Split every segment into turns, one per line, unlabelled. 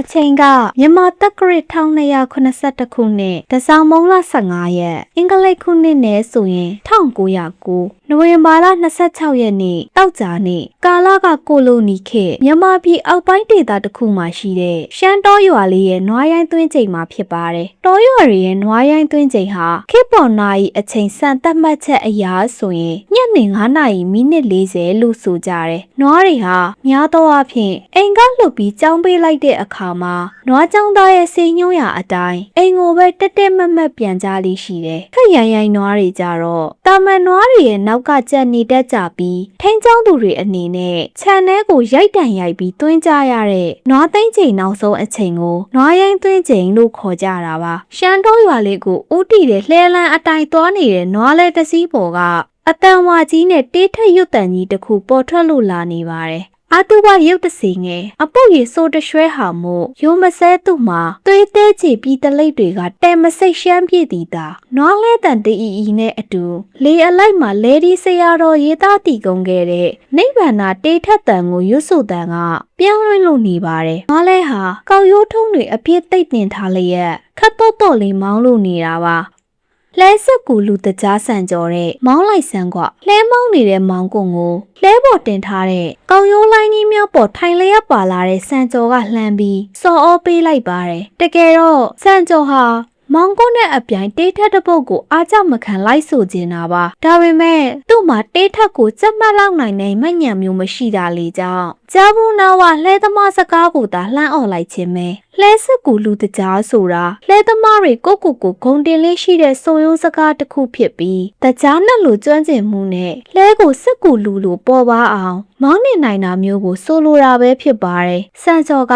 အချိန်ကမြန်မာတက္ကရာ1282ခုနှစ်တစောင်းမုံလ15ရက်အင်္ဂလိပ်ခုနှစ်နဲ့ဆိုရင်1909နိုဝင်ဘာလ26ရက်နေ့တောက်ကြနေ့ကာလကကိုလိုနီခေတ်မြန်မာပြည်အောက်ပိုင်းဒေသတစ်ခုမှာရှိတဲ့ရှမ်းတောရွာလေးရဲ့နွားရိုင်းသွင်းချိန်မှာဖြစ်ပါတယ်။တောရွာတွေရဲ့နွားရိုင်းသွင်းချိန်ဟာခေတ်ပေါ်နာရီအချိန်စံသတ်မှတ်ချက်အရာဆိုရင်ညနေ9နာရီမိနစ်40လို့ဆိုကြတယ်။နွားတွေဟာများသောအားဖြင့်အိမ်ကလွတ်ပြီးကြောင်းပေးလိုက်တဲ့အခါမှာနွားကြောင်းသားရဲ့စေညွှန်းရာအတိုင်းအိမ်ကိုပဲတက်တက်မတ်မတ်ပြန်ကြလိမ့်ရှိတယ်။ခက်ရိုင်ရိုင်နွားတွေကြတော့တာမန်နွားတွေရဲ့နောက်ကကြက်နေတတ်ကြပြီးထိန်းချောင်းသူတွေအနေနဲ့ခြံထဲကိုရိုက်တန်ရိုက်ပြီးသွင်းကြရတဲ့နွားသိန်းချိန်နောက်ဆုံးအချိန်ကိုနွားရိုင်းသွင်းချိန်လို့ခေါ်ကြတာပါ။ရှမ်းတောရွာလေးကိုဦးတည်တဲ့လှဲလန်းအတိုင်းသွားနေတဲ့နွားလဲတစ်စီးပေါ်ကအတန်ဝါကြီးနဲ့တေးထက်ရွတ်တန်ကြီးတစ်ခုပေါ်ထွက်လို့လာနေပါတယ်။အတူပါရုပ်တစီငယ်အပုတ်ရည်ဆိုတရွှဲဟာမို့ရိုမစဲသူ့မှာသွေးသေးချေပြီးတလိပ်တွေကတဲမစိတ်ရှမ်းပြည့်သည်သာနွားလဲတန်တီအီနဲ့အတူလေအလိုက်မှာလဲဒီဆရာတော်ရေးသားတည်ကုန်ခဲ့တဲ့နိဗ္ဗာန်တေးထက်တန်ကိုရွတ်ဆိုတန်ကပြောင်းလဲလို့နေပါတယ်နွားလဲဟာကောက်ရိုးထုံးတွေအပြည့်သိမ့်တင်ထားလျက်ခတ်တော့လေးမောင်းလို့နေတာပါလဲဆက်ကူလူတကြားဆန်ကြော်တဲ့မောင်းလိုက်ဆန်းကလဲမောင်းနေတဲ့မောင်းကွန်ကိုလဲပေါ်တင်ထားတဲ့ကောင်ရိုးလိုင်းကြီးများပေါ်ထိုင်လျက်ပါလာတဲ့ဆန်ကြော်ကလှမ်းပြီးစော်အောပေးလိုက်ပါတယ်တကယ်တော့ဆန်ကြော်ဟာမောင်ကုန်းနဲ့အပြိုင်တေးထက်တစ်ပုတ်ကိုအားကြမခံလိုက်ဆိုကျင်တာပါဒါပေမဲ့သူ့မှာတေးထက်ကိုစက်မှတ်လောက်နိုင်တဲ့မညံမျိုးမရှိတာလေကြောင့်ကြားဘူးနာဝလှဲသမားစကားကိုသာလှမ်းអော်လိုက်ခြင်းပဲလှဲစစ်ကူလူတကြားဆိုတာလှဲသမားတွေကိုဂုံတင်လေးရှိတဲ့ဆိုရိုးစကားတစ်ခုဖြစ်ပြီးတကြားနဲ့လူကျွမ်းကျင်မှုနဲ့လှဲကိုစစ်ကူလူလိုပေါ်ပါအောင်မောင်းနေနိုင်တာမျိုးကိုဆိုလိုတာပဲဖြစ်ပါတယ်စံစော်က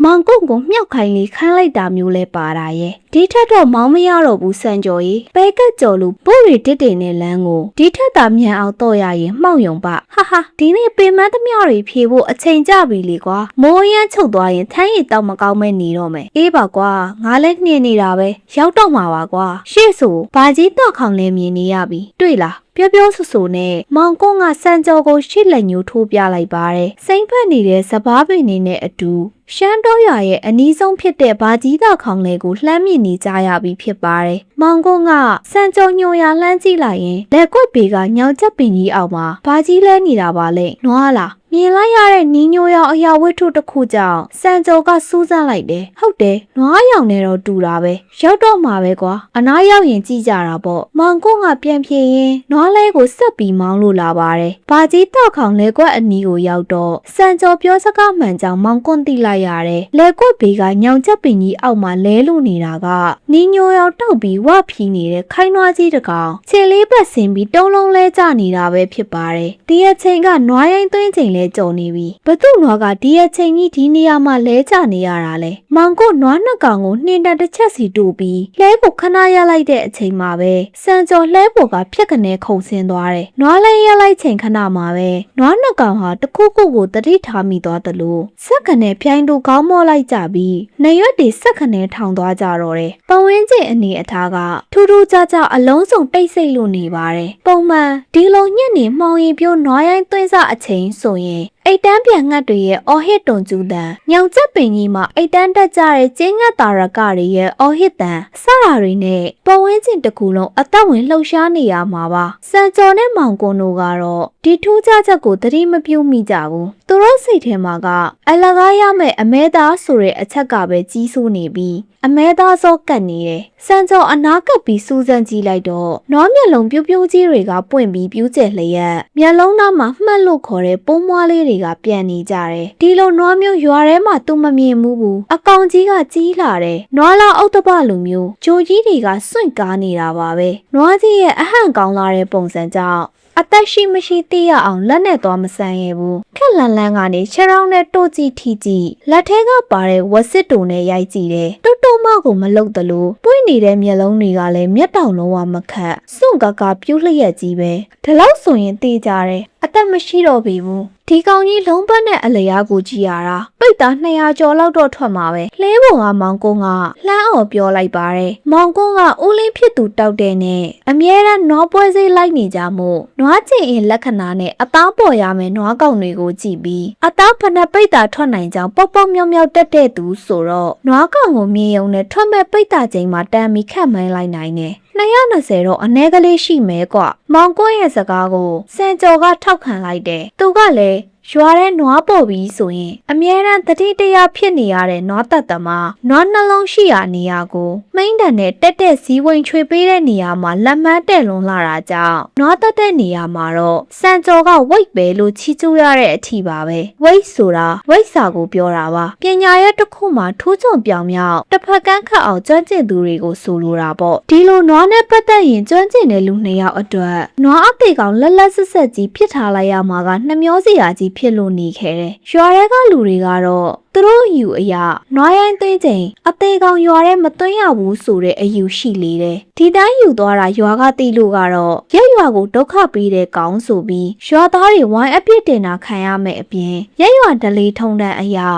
မောင်ကုန်းကိုမြှောက်ခိုင်းလေးခိုင်းလိုက်တာမျိုးလဲပါတာရဲ့ဒီထက်တော့မောင်းမရတော့ဘူးစံကြော်ကြီးပဲကက်ကြော်လူပို့ရီတစ်တင်နဲ့လမ်းကိုဒီထက်သာမြန်အောင်တော့ရရင်မှောက်ယုံပါဟာဒီနေ့ပင်မသမျှတွေဖြေဖို့အချိန်ကြပြီလေကွာမိုးရမ်းချုပ်သွားရင်ထမ်းရည်တောက်မကောင်းမဲနေတော့မယ်အေးပါကွာငါလည်းနှင်းနေတာပဲရောက်တော့မှာပါကွာရှေ့ဆိုဘာကြီးတော့ခေါင်လဲမြင်နေရပြီတွေ့လားပြောဆူနဲ့မောင်ကုန်းကစံကြော်ကိုရှစ်လက်ညှိုးထိုးပြလိုက်ပါတယ်စိမ့်ဖက်နေတဲ့စပားပင်နေနဲ့အတူရှမ်းတောရွာရဲ့အနီးဆုံးဖြစ်တဲ့ဘာကြီးတော့ခေါင်လဲကိုလှမ်းမြင်နေကြရပြီဖြစ်ပါတယ်မောင်ကုန်းကစံကြော်ညိုရလှမ်းကြည့်လိုက်ရင်လက်ကွက်ပေကညောင်ချက်ပင်ကြီးအောက်မှာဘာကြီးလဲနေတာပါလေနွားလားမြင်လိုက်ရတဲ့နီးညိုရောင်အရာဝတ္ထုတစ်ခုကြောင့်စံကြော်ကစူးစမ်းလိုက်တယ်ဟုတ်တယ်နွားရောင်နဲ့တော့တူတာပဲရောက်တော့မှာပဲကွာအနားရောက်ရင်ကြည့်ကြတာပေါ့မောင်ကုန်းကပြန်ပြေးရင်နွားလဲကိုဆက်ပြီးမောင်းလို့လာပါတယ်ဘာကြီးတောက်ခေါင်လဲကွက်အနီးကိုရောက်တော့စံကြော်ပြောစကားမှန်ကြောင်မောင်ကွန်းသိလိုက်ရတယ်လဲကွက်ဘေးကညောင်ချက်ပင်ကြီးအောက်မှာလဲလို့နေတာကနီးညိုရောင်တောက်ပြီးဝဖြီးနေတဲ့ခိုင်းနွားကြီးတစ်ကောင်ခြေလေးပတ်ဆင်ပြီးတုံးလုံးလဲကျနေတာပဲဖြစ်ပါတယ်ဒီအချိန်ကနွားရိုင်းသွင်းချိန်လဲကြုံနေပြီဘသူ့နွားကဒီအချိန်ကြီးဒီနေရာမှာလဲကျနေရတာလဲမောင်ကိုနွားနှစ်ကောင်ကိုနှင်းတတစ်ချက်စီတူပြီးလဲကိုခဏရလိုက်တဲ့အချိန်မှာပဲစံကြော်လဲပေါ်ကဖြက်ကနေခုန်ဆင်းသွားတယ်နွားလဲရလိုက်ချိန်ခဏမှာပဲနွားနှစ်ကောင်ဟာတခုခုကိုတတိထားမိသွားတယ်လို့စက်ကနေပြိုင်တူခေါင်းမော့လိုက်ကြပြီးနေရွက်တွေစက်ကနေထောင်သွားကြတော့တယ်ပဝင်းကျင်အနေအထားကထူးထူးခြားခြားအလုံးစုံတိတ်ဆိတ်လို့နေပါတယ်ပုံမှန်ဒီလိုညက်နေမှောင်ရင်ပြိုးနွားရိုင်းသွင်းစအချိန်ဆိုရင်အိတ်တန်းပြန်ငှက်တွေရဲ့အော်ဟစ်တုံကျူးတန်ညောင်ချက်ပင်ကြီးမှာအိတ်တန်းတက်ကြတဲ့ကျင်းငှက်တာရကတွေရဲ့အော်ဟစ်တန်စတာတွေနဲ့ပဝင်းကျင်တစ်ခုလုံးအသက်ဝင်လှုပ်ရှားနေရမှာပါစံကြော်နဲ့မောင်ကွန်းတို့ကတော့ဒီထူးခြားချက်ကိုသတိမပြုမိကြဘူးသူတို့စိတ်ထဲမှာကအလကားရမဲ့အမဲသားဆိုတဲ့အချက်ကပဲကြီးစိုးနေပြီးအမဲသားစောကတ်နေတယ်စံကြော်အနာကပ်ပြီးစူးစမ်းကြည့်လိုက်တော့နွားမျက်လုံးပြူးပြူးကြီးတွေကပွင့်ပြီးပြူးကျက်လျက်မျက်လုံးသားမှာမှတ်လို့ခေါ်တဲ့ပုံမွားလေးတွေကပြန်နေကြတယ်ဒီလိုနွားမျိုးရွာထဲမှာသူမမြင်ဘူးအကောင်ကြီးကကြီးလာတယ်နွားလာအုတ်တပလိုမျိုးဂျိုကြီးတွေကစွန့်ကားနေတာပါပဲနွားကြီးရဲ့အဟန့်ကောင်းလာတဲ့ပုံစံကြောင့်အသက်ရှိမရှိသိရအောင်လက်နဲ့သွားမဆန်းရဘူးခက်လန်လန်းကနေခြေထောက်နဲ့တို့ကြည့်ထီကြည့်လက်ထဲကပါတဲ့ဝက်စစ်တုံနဲ့ရိုက်ကြည့်တယ်တူတူမကိုမလုတ်တလို့ပွင့် နေတဲ့မျက်လုံးတွေကလည်းမျက်တောင်လုံးဝမခတ်စွန့်ကားကားပြူးလျက်ကြီးပဲဒါလောက်ဆိုရင်သိကြတယ်အသက်မရှိတော့ပြီဘူးဒီကောင်ကြီးလုံးပတ်နဲ့အလျားကိုကြည့်ရတာပိတ်သား200ကျော်လောက်တော့ထွက်မှာပဲလှဲပုံကမောင်ကုန်းကလှမ်းအော်ပြောလိုက်ပါတယ်မောင်ကုန်းကဦးလင်းဖြစ်သူတောက်တဲ့နဲ့အမြဲတမ်းနွားပွဲစိလိုက်နေကြမှုနွားကျင်အင်းလက္ခဏာနဲ့အသားပေါ်ရမယ်နွားကောင်တွေကိုကြည့်ပြီးအသားဖနက်ပိတ်သားထွက်နိုင်ကြောင်းပေါက်ပေါက်မြောက်မြောက်တက်တဲ့သူဆိုတော့နွားကောင်ကိုမြင်ရုံနဲ့ထွက်မဲ့ပိတ်သားချိန်မှာတမ်းပြီးခတ်မှန်းလိုက်နိုင်တယ်220တော့အ ਨੇ ကလေးရှိမဲကွမောင်ကွန်းရဲ့စကားကိုစံကျော်ကထောက်ခံလိုက်တယ်သူကလည်းရွာထဲနွားပေါ်ပြီးဆိုရင်အမြဲတမ်းတတိတရားဖြစ်နေရတဲ့နွားသက်သမားနွားနှလုံးရှိရာနေရာကိုမိမ့်တန်နဲ့တက်တက်ဇီးဝိန်ချွေပေးတဲ့နေရာမှာလက်မန်းတက်လွန်လာတာကြောင့်နွားသက်တဲ့နေရာမှာတော့စံကျော်ကဝိတ်ပဲလို့ချီးကျူးရတဲ့အထီပါပဲဝိတ်ဆိုတာဝိတ်စာကိုပြောတာပါပညာရဲ့တစ်ခုမှာထူးချွန်ပြောင်မြောက်တစ်ဖက်ကန်းခတ်အောင်ကျွမ်းကျင်သူတွေကိုဆိုလိုတာပေါ့ဒီလိုနွားနဲ့ပတ်သက်ရင်ကျွမ်းကျင်တဲ့လူ2ယောက်အတွက်နွားအသေးကောင်လက်လက်ဆက်ဆက်ကြီးဖြစ်ထားလိုက်ရမှာကနှမျောစရာကြီးဖြစ်လို့နေခဲ့တယ်။ရွာထဲကလူတွေကတော့သူတို့ယူအရာနွားရိုင်းသိမ်းချိန်အသေးကောင်ရွာထဲမသွင်းရဘူးဆိုတဲ့အယူရှိလေတယ်။ဒီတိုင်းယူသွားတာရွာကသိလို့ကတော့ရက်ရွာကိုဒုက္ခပေးတဲ့ကောင်ဆိုပြီးရွာသားတွေဝိုင်းအပြစ်တင်တာခံရမယ်အပြင်ရက်ရွာဒလေးထုံတန်းအရာ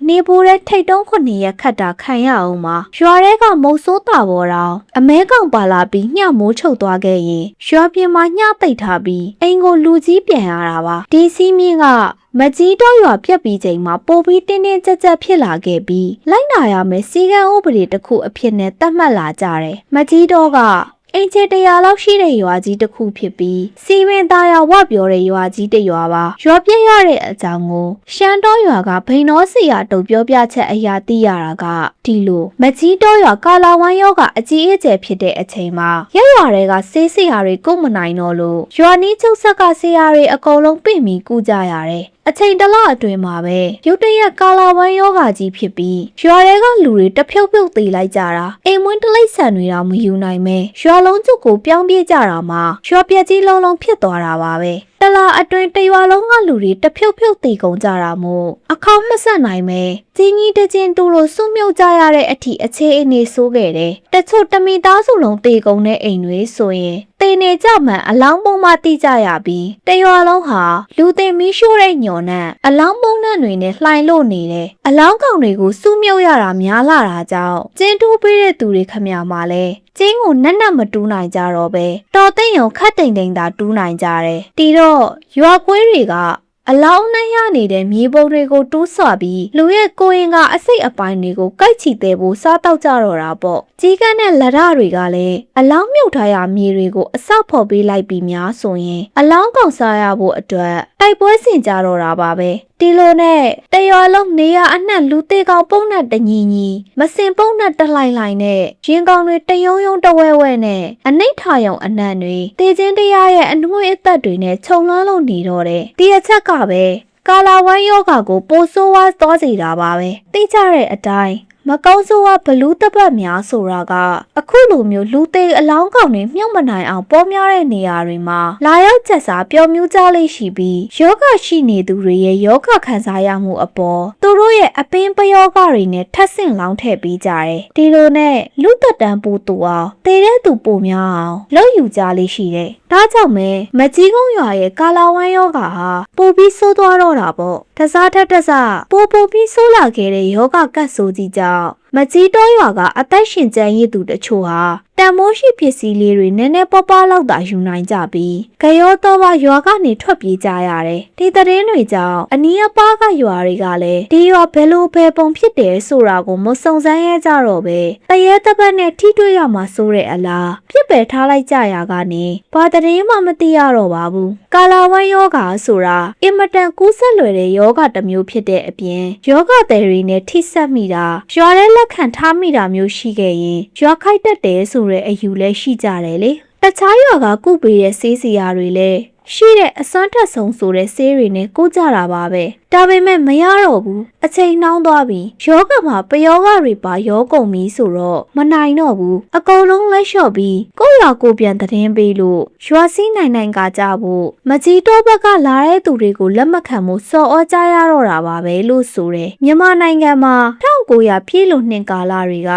နေပိုးတဲ့ထိတ်တုံး9ရက်ခတ်တာခံရအောင်မှာရွာထဲကမုတ်ဆိုးတာပေါ်တော့အမဲကောင်ပါလာပြီးညမိုးချုပ်သွားခဲ့ရင်ရွာပြင်မှာညသိပ်ထားပြီးအိမ်ကိုလူကြီးပြန်ရတာပါဒီစီးမြင့်ကမကြီးတော့ရွာပြက်ပြီးချိန်မှာပိုးပြီးတင်းတင်းကြပ်ကြပ်ဖြစ်လာခဲ့ပြီးလိုက်နာရမယ်စီကံဥပဒေတစ်ခုအဖြစ်နဲ့သတ်မှတ်လာကြတယ်မကြီးတော့ကအင်ချေ100လောက်ရှိတဲ့ရွာကြီးတစ်ခုဖြစ်ပြီးစီမင်းသားရဝပြောတဲ့ရွာကြီးတစ်ရွာပါရွာပြည့်ရတဲ့အကြောင်းကိုရှမ်းတော်ရွာကဘိန်တော်စီရတုံပြောပြချက်အရာသိရတာကဒီလိုမကြီးတော်ရွာကာလာဝမ်းယောကအကြီးအကျယ်ဖြစ်တဲ့အချိန်မှာရက်ရွာတွေကဆေးစရာတွေကုန်မနိုင်တော့လို့ရွာနီးချုပ်ဆက်ကဆေးရတွေအကုန်လုံးပြင်ပြီးကူကြရတယ်အချိန်တလအတွင်းမှာပဲရုတ်တရက်ကာလာဝမ်းယောဂါကြီးဖြစ်ပြီးရွာတွေကလူတွေတဖြုတ်ဖြုတ်သေးလိုက်ကြတာအိမ်မွင်းတလိပ်ဆန်တွေတော့မယူနိုင်မဲရွာလုံးကျုပ်ကိုပြောင်းပြေးကြတာမှာရွာပြက်ကြီးလုံးလုံးဖြစ်သွားတာပါပဲတလာအတွင်းတရွာလုံးကလူတွေတဖြုတ်ဖြုတ်သေးကုန်ကြတာမို့အခေါင်းမဆက်နိုင်မဲကြီးကြီးတချင်းတူလို့စွမြုပ်ကြရတဲ့အထိအခြေအနေဆိုးခဲ့တယ်တချို့တမီသားစုလုံးတေကုန်တဲ့အိမ်တွေဆိုရင်တေနေကြမှန်အလောင်းပုံမှတိကြရပြီးတရွာလုံးဟာလူသိမီးရှို့တဲ့ညော်နဲ့အလောင်းပုံနဲ့တွေနဲ့လှိုင်လို့နေတယ်အလောင်းကောင်တွေကိုစုမြုပ်ရတာများလာတာကြောင့်ကျင်းတိုးပေးတဲ့သူတွေခမရမှာလဲကျင်းကိုနက်နက်မတူးနိုင်ကြတော့ပဲတော်သိမ့်ရုံခတ်တိမ်တိမ်သာတူးနိုင်ကြတယ်တီတော့ရွာကွေးတွေကအလောင်းနဲ့ရနေတဲ့မြေပုံတွေကိုတူးဆွပြီးလူရဲ့ကိုရင်ကအစိတ်အပိုင်းတွေကိုကိုက်ချီသေးဖို့စားတော့ကြတော့တာပေါ့ကြီးကန်းတဲ့လက်ရတွေကလည်းအလောင်းမြုပ်ထားရမြေတွေကိုအဆောက်ဖော်ပေးလိုက်ပြီးများဆိုရင်အလောင်းကောင်စားရဖို့အတွက်တိုက်ပွဲဆင်ကြတော့တာပါပဲဒီလိုနဲ့တရွာလုံးနေရအနှံ့လူသေးကောင်ပုံနဲ့တညီညီမစင်ပုံနဲ့တလှိုင်လှိုင်နဲ့ရင်ကောင်တွေတယုံယုံတဝဲဝဲနဲ့အနိဋ္ဌာယုံအနံ့တွေတေချင်းတရားရဲ့အနှွေးအသက်တွေနဲ့ခြုံလွှမ်းလို့နေတော့တယ်ဒီအချက်ကပဲကာလာဝမ်းယောဂါကိုပိုဆိုးဝါးသွားစေတာပါပဲသိကြတဲ့အတိုင်းမကောင်းဆိုးကဘလူးတပတ်များဆိုတာကအခုလိုမျိုးလူသေးအလောင်းကောင်တွေမြုပ်မနိုင်အောင်ပေါ်များတဲ့နေရာတွေမှာလာရောက်ချက်စားပျော်မြူးကြလိမ့်ရှိပြီးယောဂရှိနေသူတွေရဲ့ယောဂခံစားရမှုအပေါ်သူတို့ရဲ့အပင်ပယောဂတွေနဲ့ထပ်ဆင့်လောင်းထည့်ပေးကြတယ်ဒီလိုနဲ့လူသက်တမ်းပို့သူအောင်သေတဲ့သူပိုများအောင်လုပ်ယူကြလိမ့်ရှိတယ်ဒါကြောင့်မဲမကြီးကုန်းရွာရဲ့ကာလာဝမ်းယောဂါဟာပိုပြီးဆိုးသွားတော့တာပေါ့တစားထက်တစားပိုပြီးဆိုးလာခဲ့တဲ့ယောဂကတ်ဆိုးကြီးကြောင့်မကြီးတော်ရွာကအသက်ရှင်ကျန်ရည်သူတချို့ဟာတန်မိုးရှိပစ္စည်းလေးတွေနည်းနည်းပေါလောက်သာယူနိုင်ကြပြီးကြရောတော့ပါရွာကနေထွက်ပြေးကြရတယ်ဒီသတင်းတွေကြောင့်အနီးအပါးကရွာတွေကလည်းဒီရွာဘယ်လိုပဲပုံဖြစ်တယ်ဆိုတာကိုမစုံစမ်းရကြတော့ပဲတရေတပတ်နဲ့ထိတွေ့ရမှာစိုးတဲ့အလားပြစ်ပယ်ထားလိုက်ကြရကနေဘာသတင်းမှမသိရတော့ပါဘူးကာလာဝမ်းယောဂါဆိုတာအင်မတန်ကူးဆက်လွယ်တဲ့ယောဂတစ်မျိုးဖြစ်တဲ့အပြင်ယောဂသည်တွေနဲ့ထိစပ်မိတာရွာထဲလက်ခံထားမိတာမျိုးရှိခဲ့ရင်ရွာခိုက်တတ်တယ်ဆိုတဲ့အယူလဲရှိကြတယ်လေတခြားရွာကကုပေးတဲ့ဆေးစရာတွေလဲရှိတဲ့အစွမ်းထက်ဆုံးဆိုတဲ့ဆေးတွေနဲ့ကိုကြတာပါပဲတ ဒါပေမဲ့မရတော့ဘူးအချိန်နှောင်းသွားပြီယောဂမှာပယောဂတွေပါရောကုန်ပြီဆိုတော့မနိုင်တော့ဘူးအကုန်လုံးလက်လျှော့ပြီးကိုယ့်ရွာကိုပြန်သတင်းပေးလို့ရွာစည်းနိုင်ကကြဖို့မကြီးတော့ဘက်ကလာတဲ့သူတွေကိုလက်မခံမှုစော်ဩကြရတော့တာပါပဲလို့ဆိုတယ်မြန်မာနိုင်ငံမှာ1900ပြည့်လို့နှစ်ကာလတွေက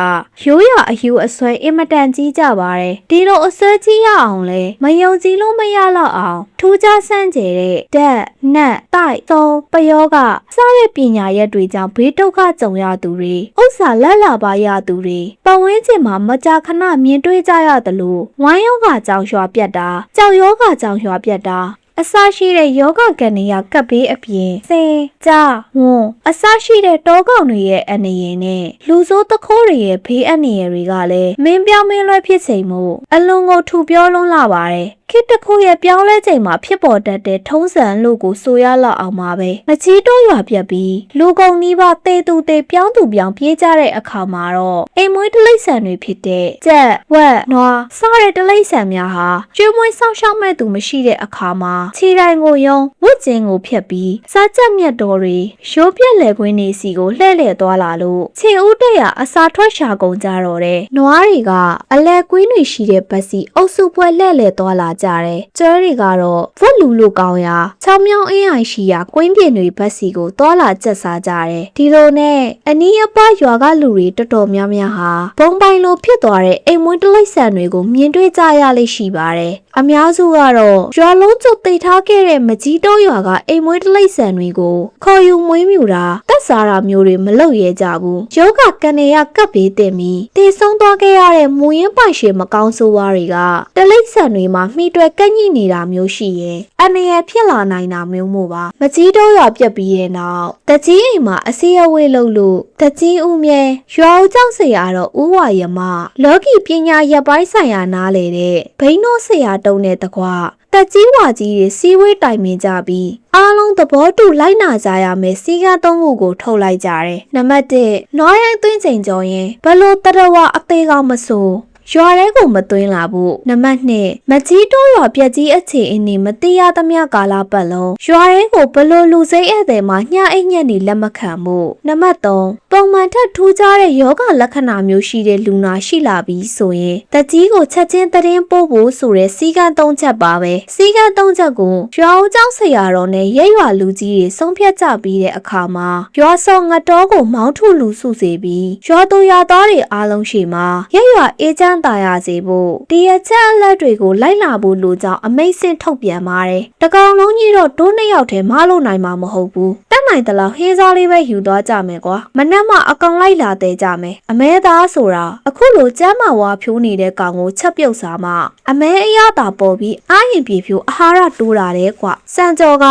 ရိုးရာအယူအဆွဲအင်မတန်ကြီးကြပါတယ်ဒီလိုအဆွဲကြီးရအောင်လဲမယုံကြည်လို့မရတော့အောင်ထူးခြားဆန်းကျယ်တဲ့ဓာတ်နတ်တိုက်သုံးပယောဂစတဲ့ပညာရက်တွေကြောင့်ဘေးဒုက္ခကြုံရသူတွေဥစ္စာလက်လာပါရသူတွေပတ်ဝန်းကျင်မှာမကြာခဏမြင်တွေ့ကြရတယ်လို့ဝိုင်းယောဂကြောင့်ရွာပြတ်တာကြောက်ယောဂကြောင့်ရွာပြတ်တာအစရှိတဲ့ယောဂကနေရကပ်ဘေးအပြင်စင်ကြားဝွန်အစရှိတဲ့တောကောင်တွေရဲ့အနေရည်နဲ့လူဆိုးတခိုးတွေရဲ့ဘေးအနေရည်တွေကလည်းမင်းပြောင်းမင်းလွှဲဖြစ်ချိန်မှုအလွန်ကိုထူပြောလွန်းလာပါတယ်ခေတ်တစ်ခုရဲ့ပြောင်းလဲချိန်မှာဖြစ်ပေါ်တတ်တဲ့ထုံးစံလို့ကိုဆိုရလောက်အောင်ပါပဲမချီတိုးရွာပြက်ပြီးလူကုန်နီးပါးတေသူတေပြောင်းသူပြောင်းပြေးကြတဲ့အခါမှာတော့အိမ်မွေးတလိษံတွေဖြစ်တဲ့ကြက်ဝက်နွားစတဲ့တလိษံများဟာကျွေးမွေးဆောက်ရှောက်မဲ့သူမရှိတဲ့အခါမှာခြေတိုင်ကိုယုံဝတ်ကျင်းကိုဖျက်ပြီးစားကြက်မြတ်တော်တွေရိုးပြက်လေကွင်းနေစီကိုလှဲ့လှဲ့သွားလာလို့ခြေဦးတက်ရအစာထွက်ရှာကုန်ကြတော့တယ်နွားတွေကအလဲကွင်းတွေရှိတဲ့ဘက်စီအုပ်စုပွဲလှဲ့လှဲ့သွားလာကြတယ်ကျဲတွေကတော့ဝတ်လူလူကောင်းရာချောင်းမြောင်းအင်းအိုင်ရှိရာကွင်းပြင်တွေဘက်စီကိုသွားလာကျက်စားကြတယ်ဒီလိုနဲ့အနီးအပါးရွာကလူတွေတော်တော်များများဟာဘုံပိုင်လိုဖြစ်သွားတဲ့အိမ်မွေးတလိษံတွေကိုမြင်တွေ့ကြရလိမ့်ရှိပါတယ်အများစုကတော့ရွာလုံးကျုပ်သိထားခဲ့တဲ့မကြီးတောရွာကအိမ်မွေးတလိษံတွေကိုခေါ်ယူမွေးမြူတာတက်စားတာမျိုးတွေမလုပ်ရဲကြဘူးယောဂကနေရကပ်ဘေးတင်ပြီးတည်ဆုံးသွားခဲ့ရတဲ့မူရင်းပိုင်ရှင်မကောင်းဆိုးဝါးတွေကတလိษံတွေမှာမှီတွဲကန့်ညှိနေတာမျိုးရှိရင်အနေရဖြစ်လာနိုင်တာမျိုးမို့ပါမကြီးတောရွာပြက်ပြီးတဲ့နောက်တကြီးအိမ်မှာအစီအဝေးလုပ်လို့တကြီးဦးမြဲရွာဦးကျောင်းဆရာတော့ဦးဝါရမလောကီပညာရပ်ပိုင်းဆိုင်ရာနားလေတဲ့ဘိန်းတို့ဆရာတုံးတဲ့တကွာတက်ကြီးဝါကြီးတွေစီဝေးတိုင်ပင်ကြပြီးအားလုံးသဘောတူလိုက်နာကြရမယ်စီကံသုံးခုကိုထုတ်လိုက်ကြတယ်နံပါတ်1နွားရိုင်းသွင်းချိန်ကျော်ရင်ဘလို့တရဝအသေးကောင်းမဆိုရွာထဲကိုမသွင်းလာဘူးနံပါတ်2မကြီးတိုးရွာပြက်ကြီးအခြေအနေမတိရသမျှကာလပတ်လုံးရွာထဲကိုဘလို့လူစိတ်ဧည့်သည်မှာညအိတ်ညက်နေလက်မခံဘူးနံပါတ်3ပုံမှန်ထက်ထူးခြားတဲ့ယောဂလက္ခဏာမျိုးရှိတဲ့လူနာရှိလာပြီးဆိုရင်တကြီးကိုချက်ချင်းသတင်းပို့ဖို့ဆိုတဲ့စီကံ3ချက်ပါပဲစီကံ3ချက်ကိုရွာဦးကျောင်းဆရာတော်နဲ့ရဲရွာလူကြီးတွေဆုံးဖြတ်ကြပြီးတဲ့အခါမှာရွာစော်ငတော်ကိုမောင်းထုလူစုစေပြီးရွာသူရွာသားတွေအားလုံးရှိမှာရဲရွာအေးချမ်းတာယာစေဖို့ဒီအချက်အလက်တွေကိုလိုက်လာဖို့လိုကြောင်းအမိန့်စင်ထုတ်ပြန်ပါတယ်တကောင်လုံးကြီးတော့ဒိုး2ယောက်ထဲမလို့နိုင်မှာမဟုတ်ဘူးတက်နိုင်တလောက်ဟင်းစားလေးပဲယူသွားကြမယ်ကွာမနှက်မှအကောင်လိုက်လာတဲ့ကြမယ်အမဲသားဆိုတာအခုလိုကျမ်းမာဝါဖြိုးနေတဲ့ကောင်ကိုချက်ပြုတ်စားမှအမဲအရသာပေါ်ပြီးအာရင်ပြေဖြိုးအာဟာရတိုးတာတဲ့ကွာစံကြော်က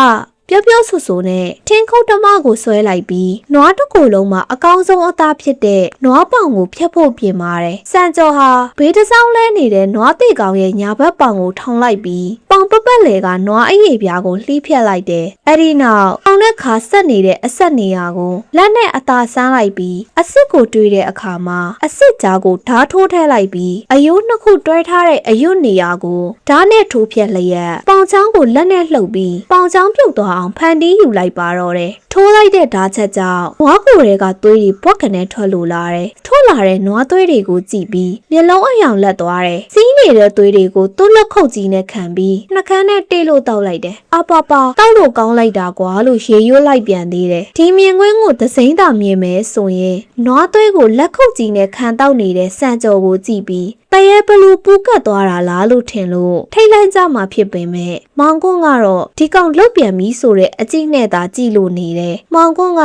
ပြောပြောဆူဆူနဲ့ထင်းခုတ်တမကိုဆွဲလိုက်ပြီးနွားတစ်ကိုယ်လုံးမှာအကောင်းဆုံးအသားဖြစ်တဲ့နွားပေါင်ကိုဖျက်ဖို့ပြင်ပါတယ်။စံကျော်ဟာဘေးတစ်စောင်းလဲနေတဲ့နွားတိတ်ကောင်ရဲ့ညာဘက်ပေါင်ကိုထောင်လိုက်ပြီးပေါင်ပပတ်လေကနွားအရေးပြားကိုလှီးဖြတ်လိုက်တယ်။အဲ့ဒီနောက်အောင်တဲ့ခါဆက်နေတဲ့အဆက်နေရာကိုလက်နဲ့အသာဆန်းလိုက်ပြီးအစ်စ်ကိုတွေးတဲ့အခါမှာအစ်စ်ကြားကိုဓာတ်ထိုးထည့်လိုက်ပြီးအယိုးနှစ်ခုတွဲထားတဲ့အယွတ်နေရာကိုဓာတ်နဲ့ထိုးဖြတ်လျက်ပေါင်ချောင်းကိုလက်နဲ့လှုပ်ပြီးပေါင်ချောင်းပြုတ်သွားအောင်ဖန်တီးယူလိုက်ပါတော့တယ်ထိုးလိုက်တဲ့ဓာတ်ချက်ကြောင့်နွားကိုယ်တွေကသွေးတွေပွက်ကနေထွက်လို့လာတယ်ထွက်လာတဲ့နွားသွေးတွေကိုကြည့်ပြီးမျက်လုံးအယောင်လက်သွားတယ်စီးနေတဲ့သွေးတွေကိုသူ့လက်ခုပ်ကြီးနဲ့ခံပြီးနှကန်းနဲ့တေးလို့တောက်လိုက်တယ်အပပတောက်လို့ကောင်းလိုက်တာကွာလို့ရေရွတ်လိုက်ပြန်သေးတယ်ဒီမြင်ကွင်းကိုသစိမ့်သာမြင်မယ်ဆိုရင်နွားသွေးကိုလက်ခုပ်ကြီးနဲ့ခံတောက်နေတဲ့စံကြော်ကိုကြည့်ပြီးတရဲဘလူပူးကတ်သွားတာလားလို့ထင်လို့ထိတ်လန့်ကြမှာဖြစ်ပေမဲ့မောင်ကွန်းကတော့ဒီကောင်လုတ်ပြန်ပြီဆိုတဲ့အကြည့်နဲ့သာကြည့်လို့နေတယ်မောင်ကွန်းက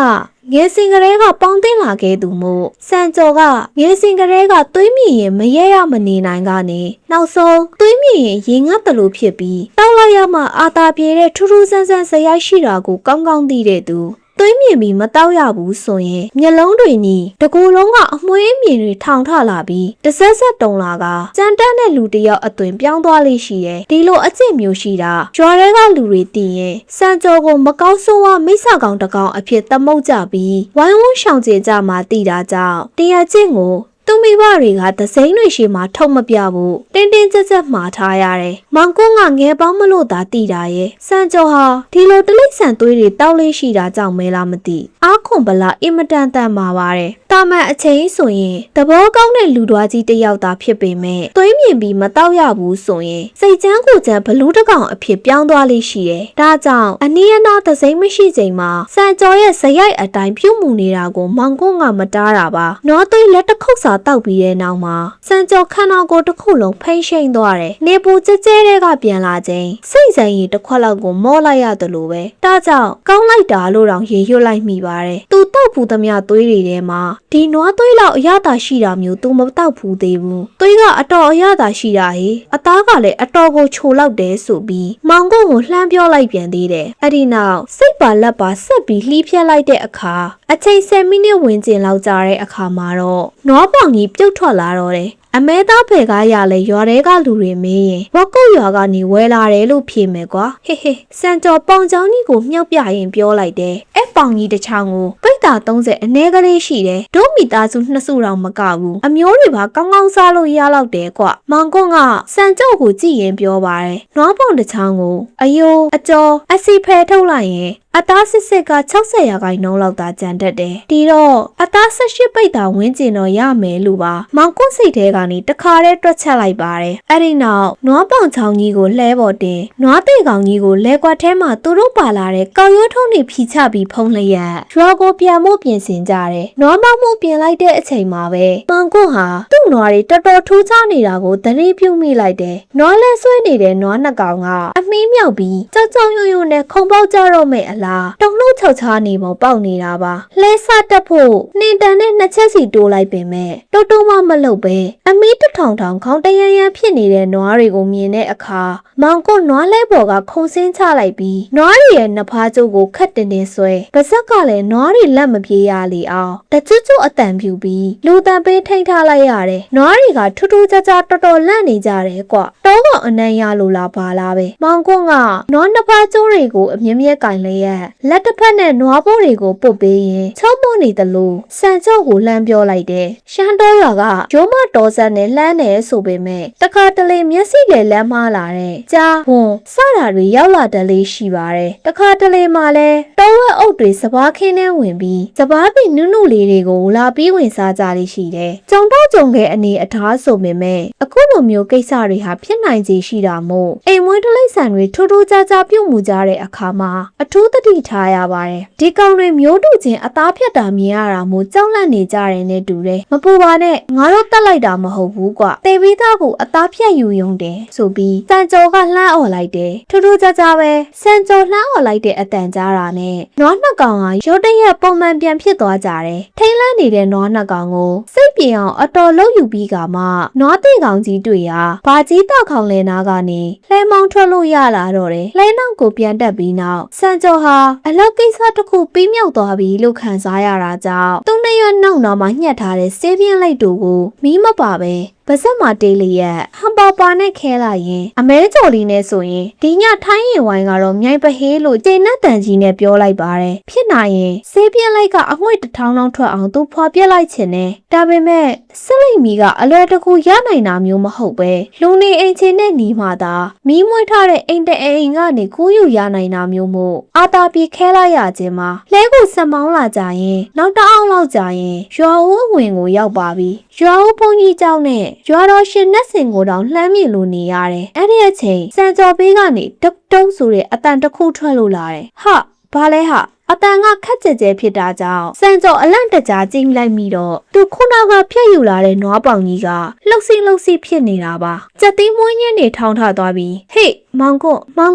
ငယ်စဉ်ကလေးကပေါင်းတင်လာခဲ့သူမို့စံကြော်ကငယ်စဉ်ကလေးကသွေးမြင့်ရင်မရဲရမနေနိုင်ကနေနောက်ဆုံးသွေးမြင့်ရင်ရေငတ်တယ်လို့ဖြစ်ပြီးတောက်လိုက်ရမှအာသာပြေတဲ့ထူးထူးဆန်းဆန်းဇယိုက်ရှိတာကိုကောင်းကောင်းသိတဲ့သူသွေးမြင့်ပြီးမတောက်ရဘူးဆိုရင်မျက်လုံးတွေနီးတကူလုံးကအမွှေးမြင်တွေထောင်ထလာပြီးတဆက်ဆက်တုံလာကကြမ်းတမ်းတဲ့လူတယောက်အသွင်ပြောင်းသွားလိမ့်ရှိတယ်ဒီလိုအကျင့်မျိုးရှိတာရွာတွေကလူတွေသိရင်စံကြော်ကိုမကောင်းဆိုးဝါမိစ္ဆာကောင်တကောင်အဖြစ်သမုတ်ကြပြီးဝိုင်းဝန်းရှောင်ကျဉ်ကြမှာသိတာကြောင့်တရားကျင့်ကို သူမိဘတွေကသစိမ်းတွေရှိမှထုတ်မပြဘူးတင်းတင်းကြပ်ကြပ်မှားထားရတယ်မောင်ကွန်းကငယ်ပေါင်းမလို့သာတည်တာရဲ့စံကျော်ဟာဒီလိုတလိမ့်ဆန်သွေးတွေတောက်လေးရှိတာကြောင့်မဲလားမသိအားခွန်ပလာအင်မတန်တန်မှာပါတယ်တာမန်အချိန်ဆိုရင်သဘောကောင်းတဲ့လူတော်ကြီးတစ်ယောက်သာဖြစ်ပေမဲ့သွေးမြင်ပြီးမတောက်ရဘူးဆိုရင်စိတ်ချမ်းကိုချမ်းဘလူးတကောင်အဖြစ်ပြောင်းသွားလိမ့်ရှိတယ်ဒါကြောင့်အနီးအနားသစိမ်းမရှိချိန်မှာစံကျော်ရဲ့ဇယိုက်အတိုင်းပြုတ်မှုနေတာကိုမောင်ကွန်းကမတားတာပါနွားသွေးလက်တစ်ခုစာတောက်ပြီးတဲ့နောက်မှာစံကျော်ခန္ဓာကိုယ်တစ်ခုလုံးဖိမ့်ရှိန်သွားတယ်နေပူကျဲကျဲတွေကပြန်လာချိန်စိတ်ဆိုင်ရီတစ်ခွက်လောက်ကိုမော့လိုက်ရတယ်လို့ပဲဒါကြောင့်ကောင်းလိုက်တာလို့တောင်ရေရွတ်လိုက်မိပါတယ်သူတောက်ဖူးသမျှသွေးတွေထဲမှာဒီနွားသွေးလောက်အရသာရှိတာမျိုးသူမတောက်ဖူးသေးဘူးသွေးကအတော်အရသာရှိတာဟေအသားကလည်းအတော်ကိုချိုလောက်တယ်ဆိုပြီးမောင်ကွန်းကိုလှမ်းပြောလိုက်ပြန်သေးတယ်အဲ့ဒီနောက်စိတ်ပါလက်ပါဆက်ပြီးလှီးဖြတ်လိုက်တဲ့အခါအချိန်10မိနစ်ဝန်းကျင်လောက်ကြာတဲ့အခါမှာတော့နွားပေါင်ကြီးပြုတ်ထွက်လာတော့တယ်အမဲသားဖယ်ကားရလဲရွာတဲကလူတွေမင်းရင်ဝက်ကုတ်ရွာကနေဝဲလာတယ်လို့ဖြေမယ်ကွာဟေစံကျော်ပေါင်ချောင်းကြီးကိုမြှောက်ပြရင်ပြောလိုက်တယ်အဲ့ပေါင်ကြီးတစ်ချောင်းကိုပိတ်တာ30အနည်းကလေးရှိတယ်ဒုမိသားစု2စုတောင်မကဘူးအမျိုးတွေပါကောင်းကောင်းစားလို့ရလောက်တယ်ကွမောင်ကွန်းကစံကျော်ကိုကြည့်ရင်ပြောပါတယ်နွားပေါင်တစ်ချောင်းကိုအယိုးအကျော်အစီဖယ်ထုတ်လိုက်ရင်အသားစစ်စစ်က60ရာခိုင်နှုန်းလောက်သာကျန်တတ်တယ်ဒီတော့အသား18ပိတ်တာဝင်းကျင်တော့ရမယ်လို့ပါမောင်ကွန်းစိတ်ထဲကနေတခါတည်းတွက်ချက်လိုက်ပါတယ်အဲ့ဒီနောက်နွားပေါင်ချောင်းကြီးကိုလှဲပေါ်တင်နွားသေးကောင်ကြီးကိုလဲကွက်ထဲမှာသူတို့ပါလာတဲ့ကောက်ရိုးထုံးတွေဖြီချပြီးဖုံးလျက်ရွာကိုပြန်ဖို့ပြင်ဆင်ကြတယ်နွားမောက်မှုပြင်လိုက်တဲ့အချိန်မှာပဲမောင်ကွန်းဟာသူ့နွားတွေတော်တော်ထူးခြားနေတာကိုသတိပြုမိလိုက်တယ်နွားလဲဆွဲနေတဲ့နွားနှစ်ကောင်ကအမီးမြောက်ပြီးကြောက်ကြောက်ရွံ့ရွံ့နဲ့ခုံပေါက်ကြတော့မဲ့အလားတုံလို့ချောက်ချားနေပုံပေါက်နေတာပါလဲစတက်ဖို့နှင်တန်နဲ့နှစ်ချက်စီတိုးလိုက်ပင်မဲ့တိုးတိုးမှမလုပ်ပဲအမီးတထောင်ထောင်ခေါင်းတရရန်ဖြစ်နေတဲ့နွားတွေကိုမြင်တဲ့အခါမောင်ကွန်းနွားလဲပေါ်ကခုံစင်းချလိုက်ပြီးနွားတွေရဲ့နှဖားကျုပ်ကိုခတ်တင်တင်ဆွဲပါဇက်ကလည်းနွားတွေလက်မပြေးရလေအောင်တကျွတ်ကျွတ်အတန်ပြူပြီးလူတန်ပေးထိန်ထားလိုက်ရတယ်နွားတွေကထူးထူးခြားခြားတော်တော်လန့်နေကြတယ်ကွတောကောင်အနံ့ရလို့လားပါလားပဲမောင်ကွန်းကနွားနှဖားကျုပ်တွေကိုအမြဲမြဲကင်လျက်လက်တစ်ဖက်နဲ့နွားပိုးတွေကိုပုတ်ပေးရင်ချုံမွနေတယ်လို့စံကျော့ကိုလှမ်းပြောလိုက်တယ်ရှမ်းတော်ရွာကရိုးမတော်ဆက်နဲ့လှမ်းတယ်ဆိုပေမဲ့တခါတလေမျက်စိလေလမ်းမလာတဲ့ကြားဝန်စတာတွေရောက်လာတယ်လေးရှိပါတယ်တခါတလေမှလည်းတောဝက်အုပ်တွေစပားခင်းထဲဝင်ပြီးစပားပင်နုနုလေးတွေကိုလာပြီးဝင်စားကြလေးရှိတယ်ကြုံတော့ကြုံခဲ့အနေအထားဆိုပေမဲ့အခုလိုမျိုးကိစ္စတွေဟာဖြစ်နိုင်ခြေရှိတာမို့အိမ်မွေးတလိမ့်ဆန်တွေထူးထူးခြားခြားပြုတ်မှုကြတဲ့အခါမှာအထူးသတိထားရပါတယ်ဒီကောင်တွေမျိုးတူချင်းအသားဖြတ်တာမြင်ရတာမို့ကြောက်လန့်နေကြတယ်နဲ့တူတယ်မပူပါနဲ့ငါတို့တက်လိုက်တာမဟုတ်ဘူးကွတေပြီးသားကိုအသားဖြတ်ယူယုံတယ်ဆိုပြီးစံကျော်ကလှမ်းអော်လိုက်တယ်ထူးထူးခြားခြားပဲစံကျော်လှမ်းអော်လိုက်တဲ့အတန်ကြားတာနဲ့နွားနှစ်ကောင်ကရုတ်တရက်ပုံမှန်ပြန်ဖြစ်သွားကြတယ်ထိတ်လန့်နေတဲ့နွားနှစ်ကောင်ကိုစိတ်ပြေအောင်အတော်လုံးယူပြီးကမှနွားသေးကောင်ကြီးတွေ့ရာဘာကြီးတောက်ခေါင်လဲနာကနေလှဲမောင်းထွက်လို့ရလာတော့တယ်လှဲနောက်ကိုပြန်တက်ပြီးနောက်စံကျော်ဟာအလောက်ကိစ္စတစ်ခုပြီးမြောက်သွားပြီလို့ခံစားရတာကြောင့်သူ့နှစ်ရွက်နောက်မှာညှက်ထားတဲ့ဆေးပြင်းလိုက်တူကိုမီးမပါပဲပါဇက်မှာတေးလျက်ဟမ်ပါပါနဲ့ခဲလာရင်အမဲကြော်လီနဲ့ဆိုရင်ဒီညထိုင်းရင်ဝိုင်းကတော့မြိုင်ပဟေးလို့ကျေနပ်တန်ကြီးနဲ့ပြောလိုက်ပါတယ်ဖြစ်နိုင်ရင်ဆေးပြင်းလိုက်ကအငွေ့တစ်ထောင်းလောက်ထွက်အောင်သူဖွာပြက်လိုက်ချင်တယ်ဒါပေမဲ့စလိတ်မီကအလွယ်တကူရနိုင်တာမျိုးမဟုတ်ပဲလူနေအိမ်ချင်းနဲ့ညီမှသာမီးမွေးထားတဲ့အိမ်တအိမ်ကနေကူးယူရနိုင်တာမျိုးမို့အာတာပြေခဲလိုက်ရခြင်းမှာလဲကိုစမောင်းလာကြရင်နောက်တအောင်လောက်ကြရင်ရွာဦးအဝင်ကိုရောက်ပါပြီရွာဦးဘုန်းကြီးကျောင်းနဲ့ရွာတော်ရှင်နတ်စင်ကိုတောင်လှမ်းမြင်လို့နေရတယ်။အဲ့ဒီအချိန်စံကျော်ပေးကနေတုတ်တုံးဆိုတဲ့အတန်တစ်ခုထွက်လို့လာတယ်။ဟာဘာလဲဟာအတန်ကခက်ကြဲကြဲဖြစ်တာကြောင့်စံကျော်အလန့်တကြားကြည့်လိုက်မိတော့သူခုနကဖြတ်ယူလာတဲ့နွားပေါင်ကြီးကလှုပ်စီဖြစ်နေတာပါ။ကြက်သီးမွှင်းညင်းနေထောင်းထသွားပြီးဟေ့မောင်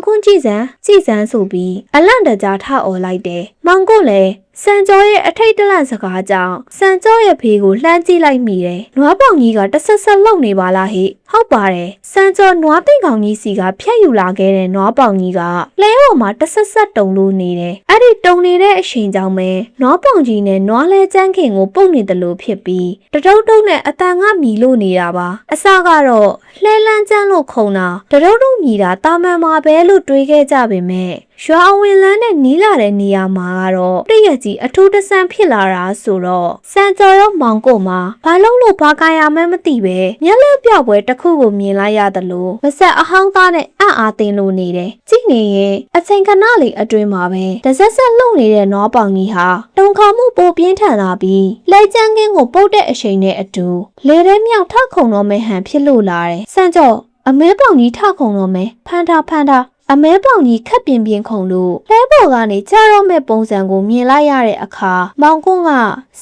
ကွန်းကြည့်စမ်းဆိုပြီးအလန့်တကြားထអော်လိုက်တယ်။မောင်ကွန်းလည်းစံကျော်ရဲ့အထိတ်တလန့်စကားကြောင့်စံကျော်ရဲ့ဖေးကိုလှမ်းကြည့်လိုက်မိတယ်။နွားပေါင်ကြီးကတဆက်ဆက်လုံနေပါလားဟိဟုတ်ပါတယ်။စံကျော်နွားသိမ့်ကောင်ကြီးစီကဖြတ်ယူလာခဲ့တဲ့နွားပေါင်ကြီးကလဲပေါ်မှာတဆက်ဆက်တုံလို့နေတယ်။အဲ့ဒီတုံနေတဲ့အချိန်ကြောင့်ပဲနွားပေါင်ကြီးနဲ့နွားလဲကျန်းခင်ကိုပုတ်နေတယ်လို့ဖြစ်ပြီးတတုတ်တုံနဲ့အတန်ကမြည်လို့နေတာပါ။အစကတော့လှဲလန်းကျန်းလို့ခုံတာတတုတ်တုံမြည်တာ တာမန်မှာပဲလို့တွေးခဲ့ကြပေမဲ့ရွာအဝင်လန်းနဲ့နီးလာတဲ့နေရာမှာကတော့တရက်ကြီးအထူးတဆန်းဖြစ်လာတာဆိုတော့စံကျော်ရောမောင်ကိုမှာဘာလုံးလို့ဘာကာရမှန်းမသိပဲမျက်လက်ပြောက်ပွဲတစ်ခုကိုမြင်လိုက်ရတယ်လို့မဆက်အဟောင်းသားနဲ့အံ့အားသင်လို့နေတယ်ကြည့်နေရင်အချိန်ခဏလေးအတွင်းမှာပဲတဆက်ဆက်လုံနေတဲ့နွားပေါင်ကြီးဟာတုံခါမှုပိုပြင်းထန်လာပြီးလဲကျန်းကင်းကိုပုတ်တဲ့အချိန်နဲ့အတူလေထဲမြောက်ထခုံတော့မဲဟန်ဖြစ်လို့လာတယ်စံကျော်အမဲပေါင်ကြီးထခုံတော့မဲဖန်တာအမဲပေါင်ကြီးခက်ပြင်းခုံလို့လဲပေါ်ကနေကြားတော့မဲ့ပုံစံကိုမြင်လိုက်ရတဲ့အခါမောင်ကွန်းက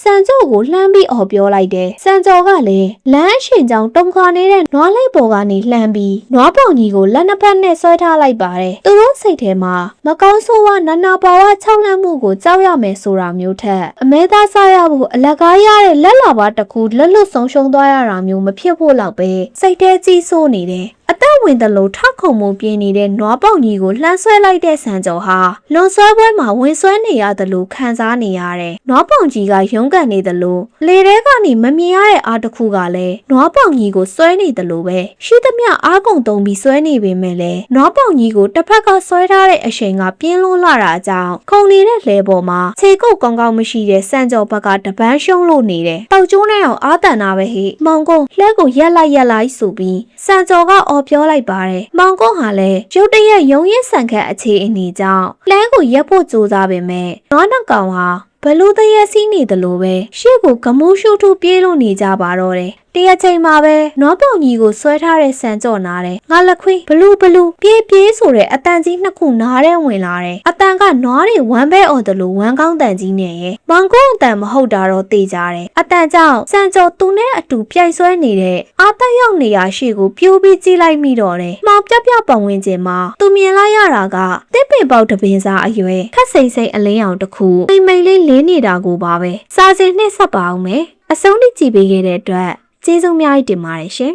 စံကျော်ကိုလှမ်းပြီးအော်ပြောလိုက်တယ်စံကျော်ကလည်းလမ်းရှင်ကြောင်တုံခါနေတဲ့နွားလိုက်ပေါ်ကနေလှမ်းပြီးနွားပေါင်ကြီးကိုလက်နှစ်ဖက်နဲ့ဆွဲထားလိုက်ပါတယ်သူတို့စိတ်ထဲမှာမကောင်းဆိုးဝါနာနာပါဝါ၆လန့်မှုကိုကြောက်ရမယ်ဆိုတာမျိုးထက်အမဲသားစားရဖို့အလကားရတဲ့လက်လာပါတစ်ခုလက်လွတ်ဆုံးရှုံးသွားရတာမျိုးမဖြစ်ဖို့လောက်ပဲစိတ်ထဲကြီးဆိုးနေတယ်အသက်ဝင်တယ်လို့ထခုံမှုပြင်းနေတဲ့နွားပေါင်ကြီးကိုလှမ်းဆွဲလိုက်တဲ့စံကျော်ဟာလွန်ဆွဲပွဲမှာဝင်ဆွဲနေရတယ်လို့ခံစားနေရတယ်။နွားပေါင်ကြီးကရုန်းကန်နေတယ်လို့လေထဲကနေမမြင်ရတဲ့အားတစ်ခုကလည်းနွားပေါင်ကြီးကိုဆွဲနေတယ်လို့ပဲရှိသမျှအားကုန်သုံးပြီးဆွဲနေပေမဲ့လည်းနွားပေါင်ကြီးကိုတစ်ဖက်ကဆွဲထားတဲ့အချိန်ကပြင်းလွန်းလာတာကြောင့်ခုံနေတဲ့လေပေါ်မှာခြေကုပ်ကောင်းကောင်းမရှိတဲ့စံကျော်ဘက်ကတပန်းရှုံးလို့နေတယ်။တောက်ကျိုးနဲ့အောင်အားတန်တာပဲဟိ။မောင်ကုန်းလှဲကိုရက်လိုက်ဆိုပြီးစံကျော်ကအော်ပြောလိုက်ပါတယ်။မောင်ကုန်းဟာလည်းရုတ်တရက်ရုံရင်းဆန်ခတ်အခြေအနေကြောင့်လှမ်းကိုရက်ဖို့ကြိုးစားပေမဲ့နွားနှကောင်ဟာဘလူးတရက်စီးနေတယ်လို့ပဲရှေ့ကိုဂမူးရှုထူပြေးလို့နေကြပါတော့တယ်တရချိန်မှာပဲနွားပေါင်ကြီးကိုဆွဲထားတဲ့ဆန်ကြော့နာတယ်ငါလက်ခွေးဘလူးပြေးဆိုတဲ့အတန်ကြီးနှစ်ခုနားထဲဝင်လာတယ်အတန်ကနွားတွေဝမ်းပဲအော်တယ်လို့ဝမ်းကောင်းတန်ကြီးနဲ့ရဲ့မောင်ကုန်းအတန်မဟုတ်တာတော့သိကြတယ်အတန်ကြောင့်ဆန်ကြော့သူနဲ့အတူပြိုင်ဆွဲနေတဲ့အာတက်ရောက်နေရရှိကိုပြိုးပြီးကြည့်လိုက်မိတော့တယ်မောင်ပြပတ်ဝန်းကျင်မှာသူမြင်လိုက်ရတာကတစ်ပင်ပေါက်တပင်စားအရွယ်ခက်စိမ့်အလင်းအောင်တစ်ခုမိန်လေးလင်းနေတာကိုပါပဲစာစင်နှစ်ဆက်ပါအောင်မယ်အဆုံးထိကြည့်ပေးခဲ့တဲ့အတွက်ကျေးဇူးများတင်ပါတယ်ရှင်